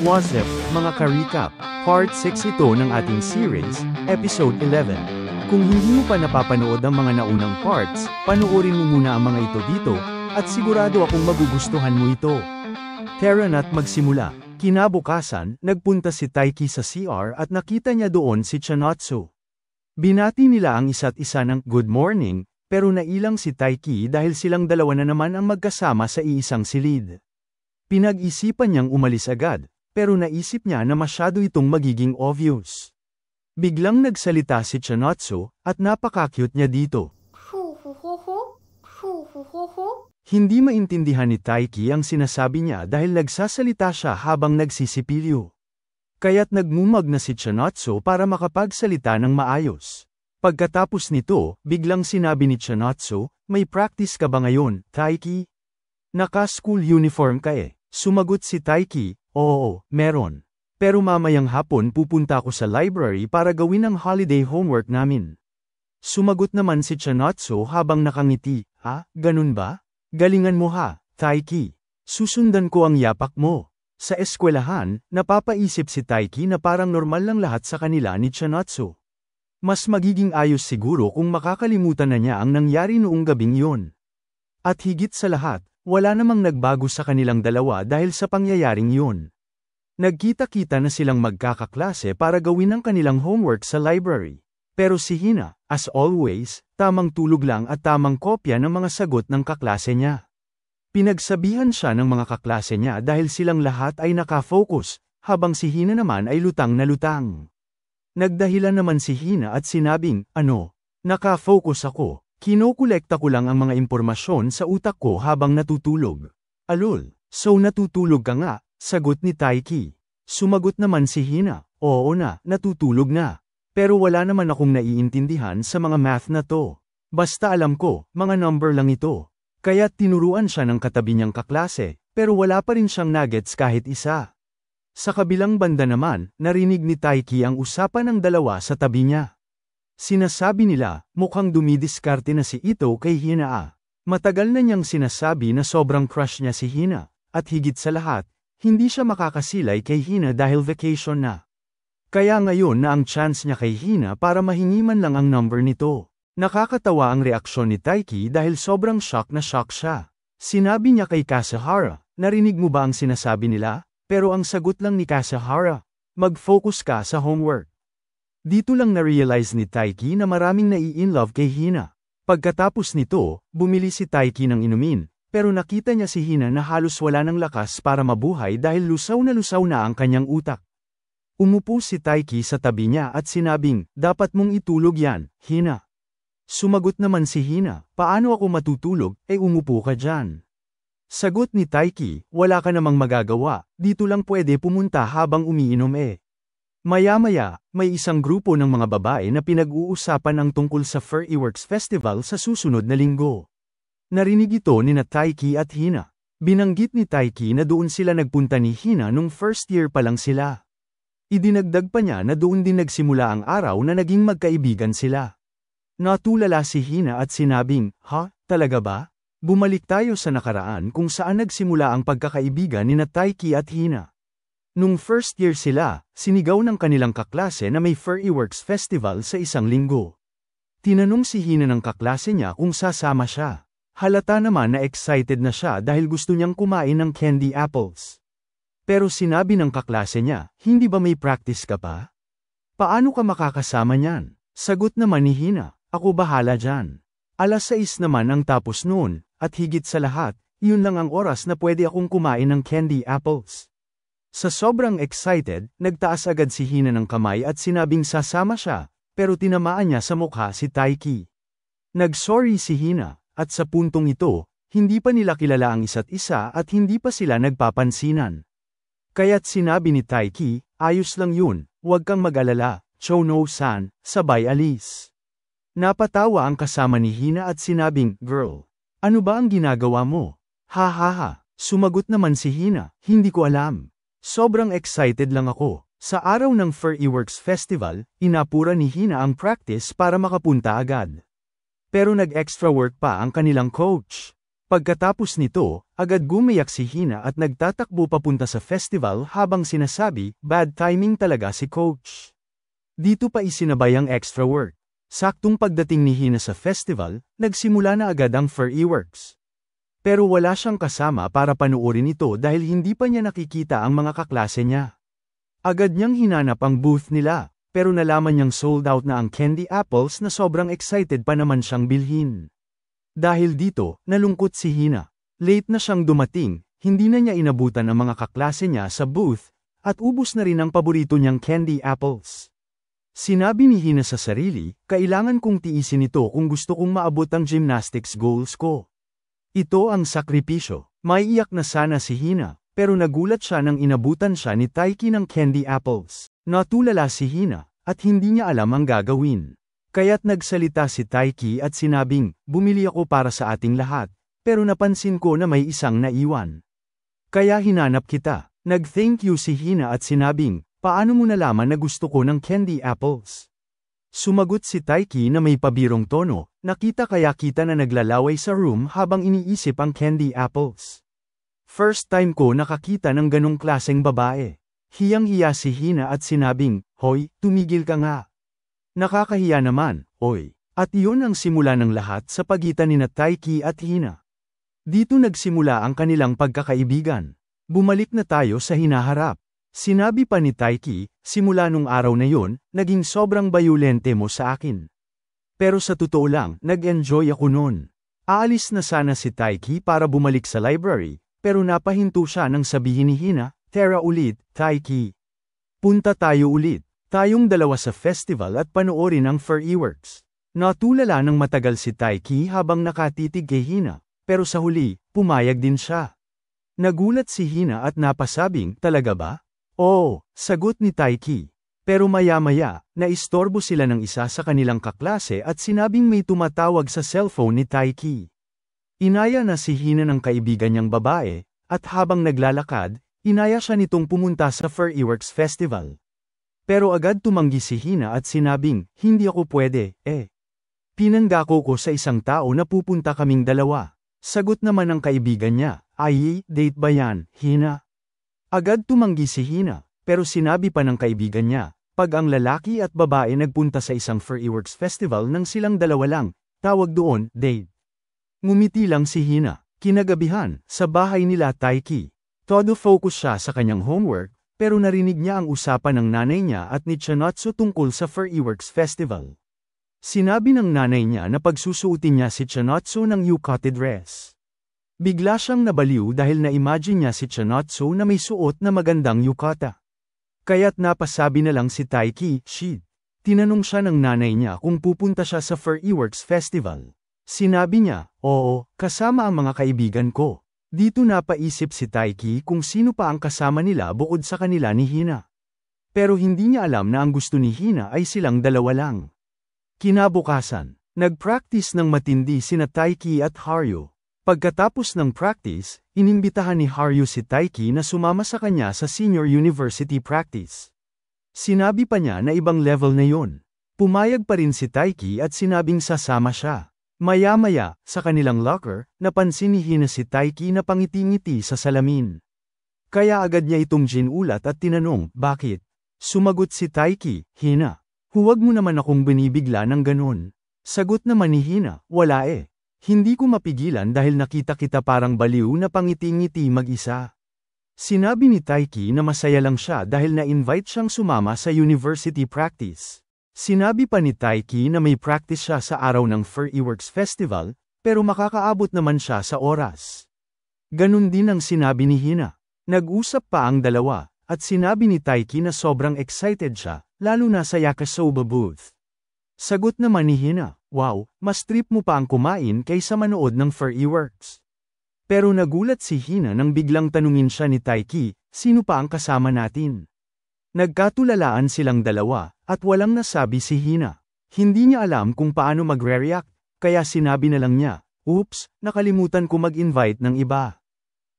What's up, mga ka-recap? Part 6 ito ng ating series, Episode 11. Kung hindi mo pa napapanood ang mga naunang parts, panoorin mo muna ang mga ito dito, at sigurado akong magugustuhan mo ito. Tara na't magsimula. Kinabukasan, nagpunta si Taiki sa CR at nakita niya doon si Chanotsu. Binati nila ang isa't isa ng good morning, pero nailang si Taiki dahil silang dalawa na naman ang magkasama sa iisang silid. Pinag-isipan niyang umalis agad, pero naisip niya na masyado itong magiging obvious. Biglang nagsalita si Chanotsu, at napaka-cute niya dito. Hindi maintindihan ni Taiki ang sinasabi niya dahil nagsasalita siya habang nagsisipilyo. Kaya't nagmumag na si Chanotsu para makapagsalita ng maayos. Pagkatapos nito, biglang sinabi ni Chanotsu, "May practice ka ba ngayon, Taiki?" "Naka-school uniform ka eh." Sumagot si Taiki, "Oo, meron. Pero mamayang hapon pupunta ako sa library para gawin ang holiday homework namin." Sumagot naman si Chanotsu habang nakangiti, "Ha, ganun ba? Galingan mo ha, Taiki. Susundan ko ang yapak mo." Sa eskwelahan, napapaisip si Taiki na parang normal lang lahat sa kanila ni Chanotsu. Mas magiging ayos siguro kung makakalimutan na niya ang nangyari noong gabing yun. At higit sa lahat, wala namang nagbago sa kanilang dalawa dahil sa pangyayaring yun. Nagkita-kita na silang magkakaklase para gawin ang kanilang homework sa library. Pero si Hina, as always, tamang tulog lang at tamang kopya ng mga sagot ng kaklase niya. Pinagsabihan siya ng mga kaklase niya dahil silang lahat ay nakafocus, habang si Hina naman ay lutang na lutang. Nagdahilan naman si Hina at sinabing, "Nakafocus ako. Kinokolekta ko lang ang mga impormasyon sa utak ko habang natutulog." "Alol, so natutulog ka nga?" sagot ni Taiki. Sumagot naman si Hina, "Oo na, natutulog na. Pero wala naman akong naiintindihan sa mga math na to. Basta alam ko, mga number lang ito." Kaya tinuruan siya ng katabi niyang kaklase, pero wala pa rin siyang nuggets kahit isa. Sa kabilang banda naman, narinig ni Taiki ang usapan ng dalawa sa tabi niya. Sinasabi nila, mukhang dumidiskarte na si Ito kay Hina. Matagal na niyang sinasabi na sobrang crush niya si Hina, at higit sa lahat, hindi siya makakasilay kay Hina dahil vacation na. Kaya ngayon na ang chance niya kay Hina para mahingi man lang ang number nito. Nakakatawa ang reaksyon ni Taiki dahil sobrang shock na shock siya. Sinabi niya kay Kasahara, "Narinig mo ba ang sinasabi nila?" Pero ang sagot lang ni Kasahara, "Mag-focus ka sa homework." Dito lang na-realize ni Taiki na maraming nai-inlove kay Hina. Pagkatapos nito, bumili si Taiki ng inumin, pero nakita niya si Hina na halos wala ng lakas para mabuhay dahil lusaw na ang kanyang utak. Umupo si Taiki sa tabi niya at sinabing, "Dapat mong itulog yan, Hina." Sumagot naman si Hina, "Paano ako matutulog, umupo ka dyan." Sagot ni Taiki, "Wala ka namang magagawa, dito lang pwede pumunta habang umiinom eh." Maya-maya, may isang grupo ng mga babae na pinag-uusapan ang tungkol sa Furryworks Festival sa susunod na linggo. Narinig ito ni Taiki at Hina. Binanggit ni Taiki na doon sila nagpunta ni Hina nung first year pa lang sila. Idinagdag pa niya na doon din nagsimula ang araw na naging magkaibigan sila. Natulala si Hina at sinabing, "Ha, talaga ba? Bumalik tayo sa nakaraan kung saan nagsimula ang pagkakaibigan ni Taiki at Hina." Nung first year sila, sinigaw ng kanilang kaklase na may Furryworks Festival sa isang linggo. Tinanong si Hina ng kaklase niya kung sasama siya. Halata naman na excited na siya dahil gusto niyang kumain ng candy apples. Pero sinabi ng kaklase niya, "Hindi ba may practice ka pa? Paano ka makakasama niyan?" Sagot naman ni Hina, "Ako bahala dyan. 6:00 naman ang tapos noon, at higit sa lahat, yun lang ang oras na pwede akong kumain ng candy apples." Sa sobrang excited, nagtaas agad si Hina ng kamay at sinabing sasama siya, pero tinamaan niya sa mukha si Taiki. Nag-sorry si Hina, at sa puntong ito, hindi pa nila kilala ang isa't isa at hindi pa sila nagpapansinan. Kaya't sinabi ni Taiki, "Ayos lang yun, huwag kang mag-alala, Chono-san, sabay alis." Napatawa ang kasama ni Hina at sinabing, "Girl, ano ba ang ginagawa mo?" "Ha ha ha," sumagot naman si Hina, "Hindi ko alam. Sobrang excited lang ako." Sa araw ng Furryworks Festival, inapura ni Hina ang practice para makapunta agad. Pero nag-extra work pa ang kanilang coach. Pagkatapos nito, agad gumayak si Hina at nagtatakbo papunta sa festival habang sinasabi, bad timing talaga si coach. Dito pa isinabay ang extra work. Saktong pagdating ni Hina sa festival, nagsimula na agad ang fireworks. Pero wala siyang kasama para panuorin ito dahil hindi pa niya nakikita ang mga kaklase niya. Agad niyang hinanap ang booth nila, pero nalaman niyang sold out na ang candy apples na sobrang excited pa naman siyang bilhin. Dahil dito, nalungkot si Hina. Late na siyang dumating, hindi na niya inabutan ang mga kaklase niya sa booth, at ubos na rin ang paborito niyang candy apples. Sinabi ni Hina sa sarili, kailangan kong tiisin ito kung gusto kong maabot ang gymnastics goals ko. Ito ang sakripisyo. Maiiyak na sana si Hina, pero nagulat siya nang inabutan siya ni Taiki ng candy apples. Natulala si Hina, at hindi niya alam ang gagawin. Kaya't nagsalita si Taiki at sinabing, bumili ako para sa ating lahat, pero napansin ko na may isang naiwan. Kaya hinanap kita. Nag-thank you si Hina at sinabing, paano mo nalaman na gusto ko ng candy apples? Sumagot si Taiki na may pabirong tono, nakita kaya kita na naglalaway sa room habang iniisip ang candy apples. First time ko nakakita ng ganong klaseng babae. Hiyang-hiya si Hina at sinabing, hoy, tumigil ka nga. Nakakahiya naman, oy. At iyon ang simula ng lahat sa pagitan ni Taiki at Hina. Dito nagsimula ang kanilang pagkakaibigan. Bumalik na tayo sa hinaharap. Sinabi pa ni Taiki, simula nung araw na yon, naging sobrang bayulente mo sa akin. Pero sa totoo lang, nag-enjoy ako noon. Aalis na sana si Taiki para bumalik sa library, pero napahinto siya nang sabihin ni Hina, tara ulit, Taiki. Punta tayo ulit. Tayong dalawa sa festival at panoorin ang fireworks. Natulala ng matagal si Taiki habang nakatitig kay Hina, pero sa huli, pumayag din siya. Nagulat si Hina at napasabing, talaga ba? Oo, sagot ni Taiki. Pero maya-maya, naistorbo sila ng isa sa kanilang kaklase at sinabing may tumatawag sa cellphone ni Taiki. Inaya na si Hina ng kaibigan niyang babae, at habang naglalakad, inaya siya nitong pumunta sa fireworks festival. Pero agad tumanggi si Hina at sinabing, hindi ako pwede, Pinangako ko sa isang tao na pupunta kaming dalawa. Sagot naman ng kaibigan niya, ay, date ba yan, Hina? Agad tumanggi si Hina, pero sinabi pa ng kaibigan niya, pag ang lalaki at babae nagpunta sa isang fireworks festival nang silang dalawa lang, tawag doon, date. Ngumiti lang si Hina. Kinagabihan, sa bahay nila Taiki. Todo focus siya sa kanyang homework, pero narinig niya ang usapan ng nanay niya at ni Chanotsu tungkol sa fireworks festival. Sinabi ng nanay niya na pagsusuotin niya si Chanotsu ng yukata dress. Bigla siyang nabaliw dahil na-imagine niya si Chanotsu na may suot na magandang yukata. Kaya't napasabi na lang si Taiki, shit. Tinanong siya ng nanay niya kung pupunta siya sa fireworks festival. Sinabi niya, oo, kasama ang mga kaibigan ko. Dito napaisip si Taiki kung sino pa ang kasama nila bukod sa kanila ni Hina. Pero hindi niya alam na ang gusto ni Hina ay silang dalawa lang. Kinabukasan, nag-practice ng matindi sina Taiki at Haruo. Pagkatapos ng practice, inimbitahan ni Haruo si Taiki na sumama sa kanya sa senior university practice. Sinabi pa niya na ibang level na yon. Pumayag pa rin si Taiki at sinabing sasama siya. Maya-maya, sa kanilang locker, napansin ni Hina si Taiki na pangiti-ngiti sa salamin. Kaya agad niya itong ginulat at tinanong, bakit? Sumagot si Taiki, Hina. Huwag mo naman akong binibigla ng ganun. Sagot naman ni Hina, wala Hindi ko mapigilan dahil nakita kita parang baliw na pangiti-ngiti mag-isa. Sinabi ni Taiki na masaya lang siya dahil na-invite siyang sumama sa university practice. Sinabi pa ni Taiki na may practice siya sa araw ng fireworks festival, pero makakaabot naman siya sa oras. Ganun din ang sinabi ni Hina. Nag-usap pa ang dalawa, at sinabi ni Taiki na sobrang excited siya, lalo na sa yakisoba booth. Sagot naman ni Hina, wow, mas trip mo pa ang kumain kaysa manood ng fireworks. Pero nagulat si Hina nang biglang tanungin siya ni Taiki, sino pa ang kasama natin? Nagkatulalaan silang dalawa, at walang nasabi si Hina. Hindi niya alam kung paano magre-react, kaya sinabi na lang niya, oops, nakalimutan ko mag-invite ng iba.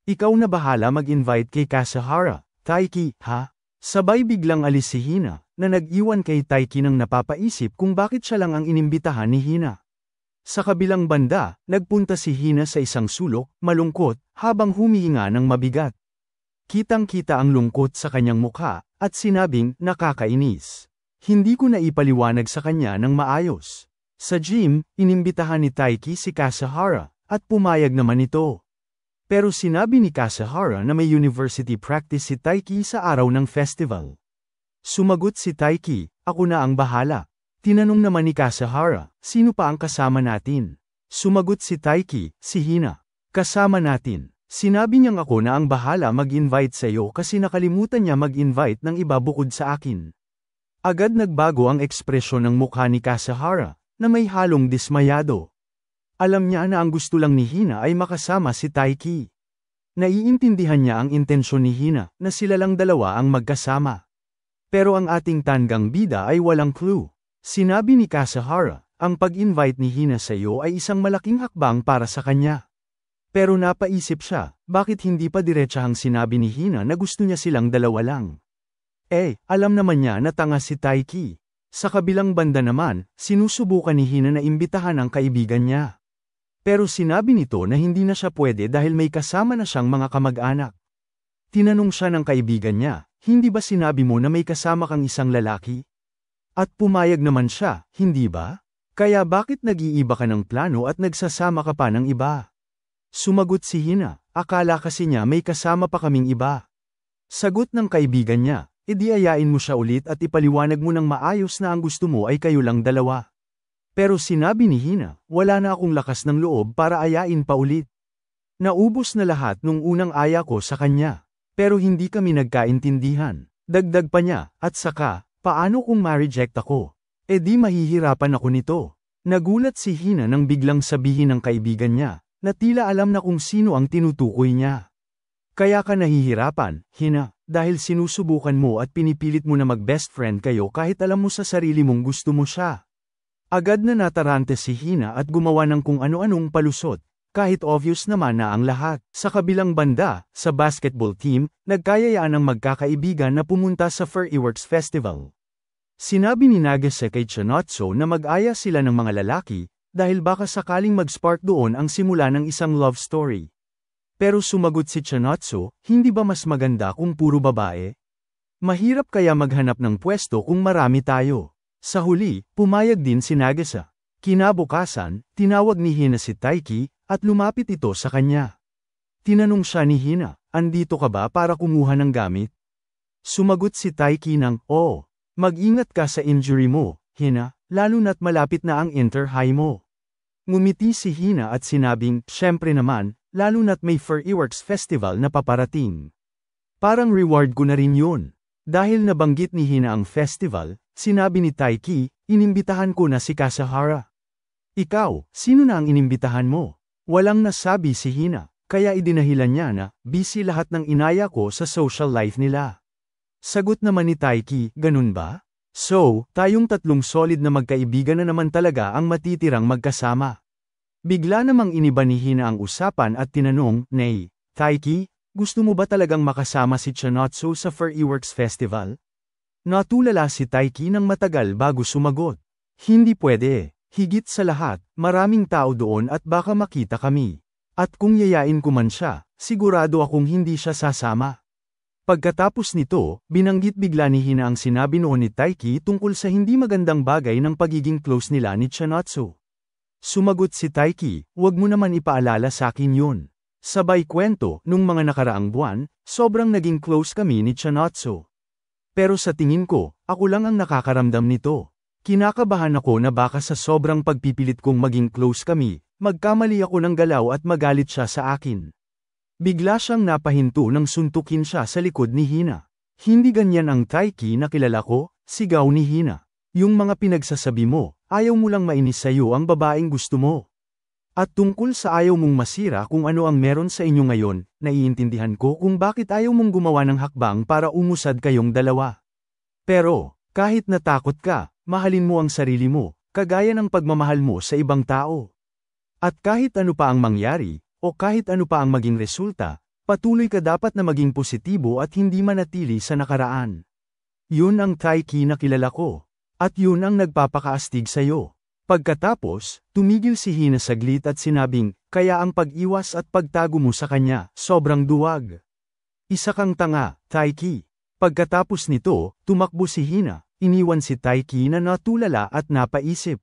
Ikaw na bahala mag-invite kay Kasahara, Taiki, ha? Sabay biglang alis si Hina, na nag-iwan kay Taiki nang napapaisip kung bakit siya lang ang inimbitahan ni Hina. Sa kabilang banda, nagpunta si Hina sa isang sulok, malungkot, habang humihinga ng mabigat. Kitang-kita ang lungkot sa kanyang mukha, at sinabing, nakakainis. Hindi ko na ipaliwanag sa kanya ng maayos. Sa gym, inimbitahan ni Taiki si Kasahara, at pumayag naman ito. Pero sinabi ni Kasahara na may university practice si Taiki sa araw ng festival. Sumagot si Taiki, ako na ang bahala. Tinanong naman ni Kasahara, sino pa ang kasama natin? Sumagot si Taiki, si Hina. Kasama natin. Sinabi niyang ako na ang bahala mag-invite sa iyo kasi nakalimutan niya mag-invite ng iba bukod sa akin. Agad nagbago ang ekspresyon ng mukha ni Kasahara, na may halong dismayado. Alam niya na ang gusto lang ni Hina ay makasama si Taiki. Naiintindihan niya ang intensyon ni Hina na sila lang dalawa ang magkasama. Pero ang ating tanggang bida ay walang clue. Sinabi ni Kasahara, ang pag-invite ni Hina sa iyo ay isang malaking hakbang para sa kanya. Pero napaisip siya, bakit hindi pa diretsahang sinabi ni Hina na gusto niya silang dalawa lang? Alam naman niya na tanga si Taiki. Sa kabilang banda naman, sinusubukan ni Hina na imbitahan ang kaibigan niya. Pero sinabi nito na hindi na siya pwede dahil may kasama na siyang mga kamag-anak. Tinanong siya ng kaibigan niya, hindi ba sinabi mo na may kasama kang isang lalaki? At pumayag naman siya, hindi ba? Kaya bakit nag-iiba ka ng plano at nagsasama ka pa ng iba? Sumagot si Hina, akala kasi niya may kasama pa kaming iba. Sagot ng kaibigan niya, edi ayain mo siya ulit at ipaliwanag mo ng maayos na ang gusto mo ay kayo lang dalawa. Pero sinabi ni Hina, wala na akong lakas ng loob para ayain pa ulit. Naubos na lahat nung unang aya ko sa kanya. Pero hindi kami nagkaintindihan. Dagdag pa niya, at saka, paano kung ma-reject ako? Di mahihirapan ako nito. Nagulat si Hina nang biglang sabihin ng kaibigan niya, na tila alam na kung sino ang tinutukoy niya. Kaya ka nahihirapan, Hina, dahil sinusubukan mo at pinipilit mo na mag-best friend kayo kahit alam mo sa sarili mong gusto mo siya. Agad na natarante si Hina at gumawa ng kung ano-anong palusot, kahit obvious naman na ang lahat. Sa kabilang banda, sa basketball team, nagkayayaan ang magkakaibigan na pumunta sa Furryworks Festival. Sinabi ni Nagase kay Chinotso na mag-aya sila ng mga lalaki, dahil baka sakaling mag-spark doon ang simula ng isang love story. Pero sumagot si Chinotso, hindi ba mas maganda kung puro babae? Mahirap kaya maghanap ng pwesto kung marami tayo. Sa huli, pumayag din si Nagase. Kinabukasan, tinawag ni Hina si Taiki, at lumapit ito sa kanya. Tinanong siya ni Hina, andito ka ba para kumuha ng gamit? Sumagot si Taiki ng, oo. Mag-ingat ka sa injury mo, Hina, lalo na't malapit na ang inter-high mo. Ngumiti si Hina at sinabing, syempre naman, lalo na't may Furryworks Festival na paparating. Parang reward ko na rin yun. Dahil nabanggit ni Hina ang festival, sinabi ni Taiki, inimbitahan ko na si Kasahara. Ikaw, sino na ang inimbitahan mo? Walang nasabi si Hina, kaya idinahilan niya na, busy lahat ng inaya ko sa social life nila. Sagot naman ni Taiki, ganun ba? So, tayong tatlong solid na magkaibigan na naman talaga ang matitirang magkasama. Bigla namang iniba ni Hina ang usapan at tinanong, Nay, Taiki, gusto mo ba talagang makasama si Chinotso sa Furryworks Festival? Natulala si Taiki ng matagal bago sumagot. Hindi pwede. Higit sa lahat, maraming tao doon at baka makita kami. At kung yayain ko man siya, sigurado akong hindi siya sasama. Pagkatapos nito, binanggit bigla ni Hina ang sinabi noon ni Taiki tungkol sa hindi magandang bagay ng pagiging close nila ni Chinotso. Sumagot si Taiki, wag mo naman ipaalala sa akin yun. Sabay kwento, nung mga nakaraang buwan, sobrang naging close kami ni Chinotso. Pero sa tingin ko, ako lang ang nakakaramdam nito. Kinakabahan ako na baka sa sobrang pagpipilit kong maging close kami, magkamali ako ng galaw at magalit siya sa akin. Bigla siyang napahinto nang suntukin siya sa likod ni Hina. Hindi ganyan ang Taiki na kilala ko, sigaw ni Hina. Yung mga pinagsasabi mo, ayaw mo lang mainis sa'yo ang babaeng gusto mo. At tungkol sa ayaw mong masira kung ano ang meron sa inyo ngayon, naiintindihan ko kung bakit ayaw mong gumawa ng hakbang para umusad kayong dalawa. Pero, kahit natakot ka, mahalin mo ang sarili mo, kagaya ng pagmamahal mo sa ibang tao. At kahit ano pa ang mangyari, o kahit ano pa ang maging resulta, patuloy ka dapat na maging positibo at hindi manatili sa nakaraan. Yun ang Taiki na kilala ko. At yun ang nagpapakaastig sa'yo. Pagkatapos, tumigil si Hina saglit at sinabing, kaya ang pag-iwas at pagtago mo sa kanya, sobrang duwag. Isa kang tanga, Taiki. Pagkatapos nito, tumakbo si Hina, iniwan si Taiki na natulala at napaisip.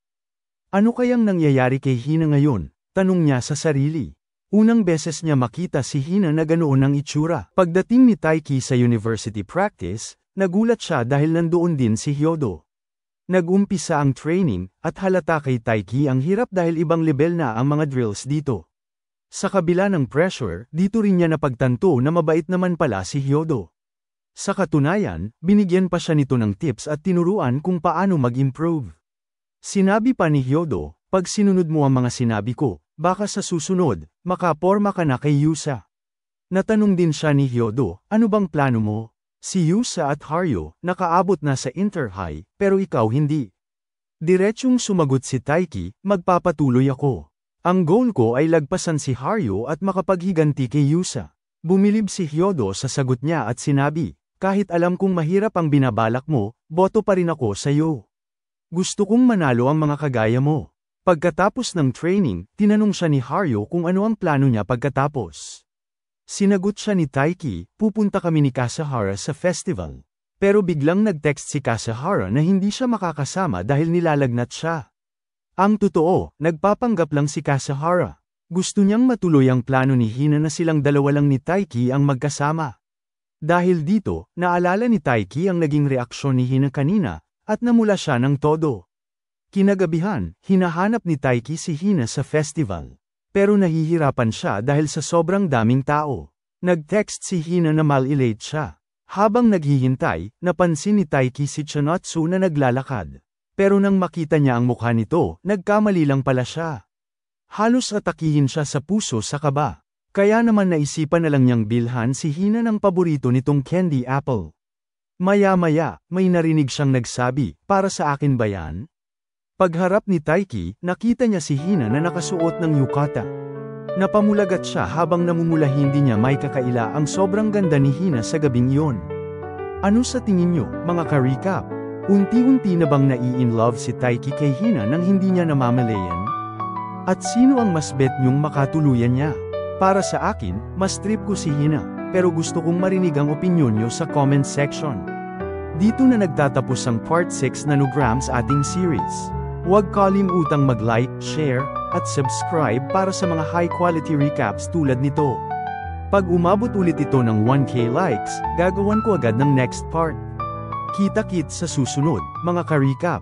Ano kayang nangyayari kay Hina ngayon? Tanong niya sa sarili. Unang beses niya makita si Hina na ganoon ang itsura. Pagdating ni Taiki sa university practice, nagulat siya dahil nandoon din si Hyodo. Nag-umpisa ang training, at halata kay Taiki ang hirap dahil ibang level na ang mga drills dito. Sa kabila ng pressure, dito rin niya napagtanto na mabait naman pala si Hyodo. Sa katunayan, binigyan pa siya nito ng tips at tinuruan kung paano mag-improve. Sinabi pa ni Hyodo, pag sinunod mo ang mga sinabi ko, baka sa susunod, makaporma ka na kay Yusa. Natanong din siya ni Hyodo, ano bang plano mo? Si Yusa at Haryo, nakaabot na sa inter-high, pero ikaw hindi. Diretsyong sumagot si Taiki, magpapatuloy ako. Ang goal ko ay lagpasan si Haryo at makapaghiganti kay Yusa. Bumilib si Hyodo sa sagot niya at sinabi, kahit alam kong mahirap ang binabalak mo, boto pa rin ako sa iyo. Gusto kong manalo ang mga kagaya mo. Pagkatapos ng training, tinanong siya ni Haryo kung ano ang plano niya pagkatapos. Sinagot siya ni Taiki, pupunta kami ni Kasahara sa festival. Pero biglang nag-text si Kasahara na hindi siya makakasama dahil nilalagnat siya. Ang totoo, nagpapanggap lang si Kasahara. Gusto niyang matuloy ang plano ni Hina na silang dalawa lang ni Taiki ang magkasama. Dahil dito, naalala ni Taiki ang naging reaksyon ni Hina kanina, at namula siya ng todo. Kinagabihan, hinahanap ni Taiki si Hina sa festival. Pero nahihirapan siya dahil sa sobrang daming tao. Nag-text si Hina na mal-elate siya. Habang naghihintay, napansin ni Taiki si Chinatsu na naglalakad. Pero nang makita niya ang mukha nito, nagkamali lang pala siya. Halos atakihin siya sa puso sa kaba. Kaya naman naisipan na lang niyang bilhan si Hina ng paborito nitong candy apple. Maya-maya, may narinig siyang nagsabi, para sa akin ba yan? Pagharap ni Taiki, nakita niya si Hina na nakasuot ng yukata. Napamulagat siya habang namumulahin din niya may kakaila ang sobrang ganda ni Hina sa gabing iyon. Ano sa tingin niyo, mga ka-recap? Unti-unti na bang nai-in-love si Taiki kay Hina nang hindi niya namamalayan? At sino ang mas bet niyong makatuluyan niya? Para sa akin, mas trip ko si Hina, pero gusto kong marinig ang opinyon niyo sa comment section. Dito na nagtatapos ang part 6 na Nograms ating series. Huwag kalimutang mag-like, share, at subscribe para sa mga high-quality recaps tulad nito. Pag umabot ulit ito ng 1K likes, gagawan ko agad ng next part. Kita-kits sa susunod, mga ka-recap.